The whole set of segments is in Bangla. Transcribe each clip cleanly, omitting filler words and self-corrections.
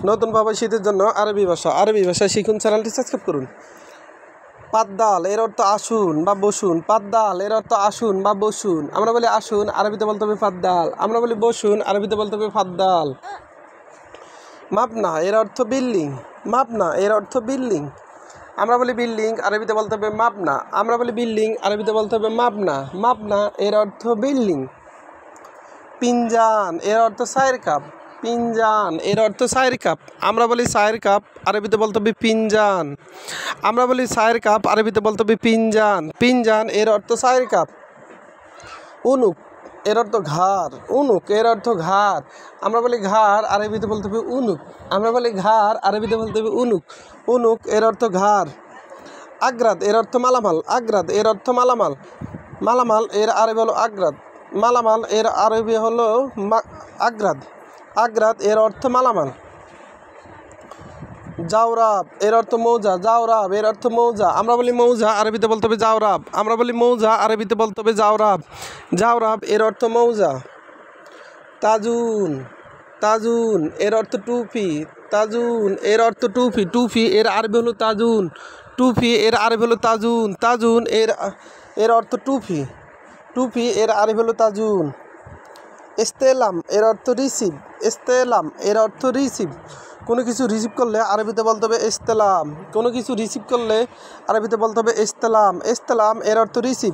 নতুন প্রবাসীদের জন্য আরবি ভাষা শিখুন, চ্যানেলটি সাবস্ক্রাইব করুন। পাদ্দাল এর অর্থ আসুন বা বসুন। পাদ্দাল এর অর্থ আসুন বা বসুন। আমরা বলি আসুন, আরবিতে বলতে হবে পাদ্দাল। আমরা বলি বসুন, আরবিতে বলতে হবে ফাদ্দাল। মাবনা এর অর্থ বিল্ডিং। মাবনা এর অর্থ বিল্ডিং। আমরা বলি বিল্ডিং, আরবিতে বলতে হবে মাবনা। আমরা বলি বিল্ডিং, আরবিতে বলতে হবে মাবনা। মাবনা এর অর্থ বিল্ডিং। পিনজান এর অর্থ চায়ের কাপ। পিনজান এর অর্থ চায়ের কাপ। আমরা বলি চায়ের কাপ, আরবিতে বলতে হবে পিনজান। আমরা বলি চায়ের কাপ, আরবিতে বলতে হবে পিনজান। পিনজান এর অর্থ চায়ের কাপ। উনুক এর অর্থ ঘাড়। উনুক এর অর্থ ঘাড়। আমরা বলি ঘাড়, আরবিতে বলতে হবে উনুক। আমরা বলি ঘাড়, আরবিতে বলতে হবে উনুক। উনুক এর অর্থ ঘাড়। আগ্রাদ এর অর্থ মালামাল। আগ্রাদ এর অর্থ মালামাল। মালামাল এর আরবি হলো আগ্রাদ। মালামাল এর আরবি হলো আগ্রাদ। আগ্রাদ এর অর্থ মালামাল। জাওরাব এর অর্থ মৌজা। জাওরাব এর অর্থ মৌজা। আমরা বলি মৌজা, আরবিতে বলতে হবে জাওরাব। আমরা বলি মৌজা, আরবিতে বলতে হবে জাওরাব। জাওরাব এর অর্থ মৌজা। তাজুন। তাজুন এর অর্থ টুপি। তাজুন এর অর্থ টুপি। টুপি এর আরবি হলো তাজুন। টুপি এর আরবি হলো তাজুন। তাজুন এর অর্থ টুপি। টুপি এর আরবি হলো তাজুন। ইস্তেলাম এর অর্থ রিসিভ। ইস্তেলাম এর অর্থ রিসিভ। কোনো কিছু রিসিভ করলে আরবিতে বলতে হবে ইস্তেলাম। কোনো কিছু রিসিভ করলে আরবিতে বলতে হবে ইস্তেলাম। ইস্তেলাম এর অর্থ রিসিভ।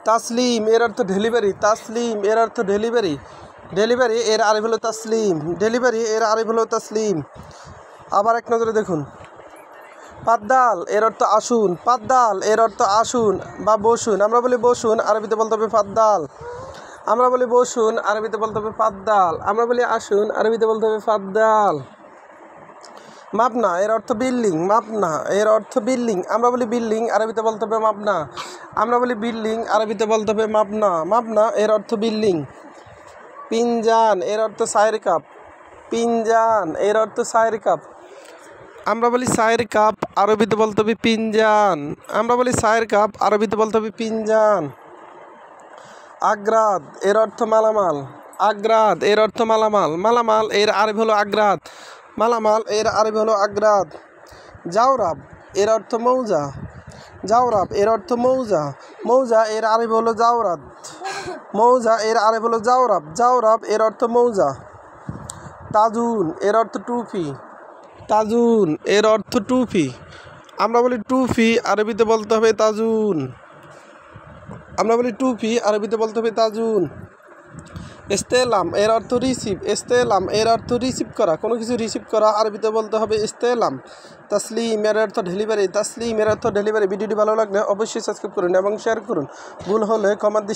তাসলিম এর অর্থ ডেলিভারি। তাসলিম এর অর্থ ডেলিভারি। ডেলিভারি এর আরবি হলো তাসলিম। ডেলিভারি এর আরবি হলো তাসলিম। আবার এক নজরে দেখুন। পাদ্দাল এর অর্থ আসুন। পাদ্দাল এর অর্থ আসুন বা বসুন। আমরা বলি বসুন, আরবিতে বলতে হবে পাদ্দাল। আমরা বলি বসুন, আরবিতে বলতে হবে পাদ্দাল। আমরা বলি আসুন, আরবিতে বলতে হবে পাদ্দাল। মাবনা এর অর্থ বিল্ডিং। মাবনা এর অর্থ বিল্ডিং। আমরা বলি বিল্ডিং, আরবিতে বলতে হবে মাবনা। আমরা বলি বিল্ডিং, আরবিতে বলতে হবে মাবনা। মাবনা এর অর্থ বিল্ডিং। পিনজান এর অর্থ চায়ের কাপ। পিনজান এর অর্থ চায়ের কাপ। আমরা বলি চায়ের কাপ, আরবিতে বলতে হবে পিনজান। আমরা বলি চায়ের কাপ, আরবিতে বলতে হবে পিনজান। আগ্রাদ এর অর্থ মালামাল। আগ্রাদ এর অর্থ মালামাল। মালামাল এর আরবি হলো আগ্রাদ। মালামাল এর আরবি হলো আগ্রাদ। জাওরাব এর অর্থ মৌজা। জাওরাব এর অর্থ মৌজা। মৌজা এর আরবি হলো জাওরাদ। মৌজা এর আরবি হলো জাওরাব। জাওরাব এর অর্থ মৌজা। তাজুন এর অর্থ টুপি। তাজুন এর অর্থ টুপি। আমরা বলি টুপি, আরবিতে বলতে হবে তাজুন। আমরা বলি টুপি, আরবিতে বলতে হবে তাজুন। ইস্তেলাম এর অর্থ রিসিভ। ইস্তেলাম এর অর্থ রিসিভ করা। কোনো কিছু রিসিভ করা, আরবিতে বলতে হবে ইস্তেলাম। তাসলিম এর অর্থ ডেলিভারি। তাসলিম এর অর্থ ডেলিভারি। ভিডিওটি ভালো লাগলে অবশ্যই সাবস্ক্রাইব করুন এবং শেয়ার করুন। ভুল হলে কমেন্ট দিয়ে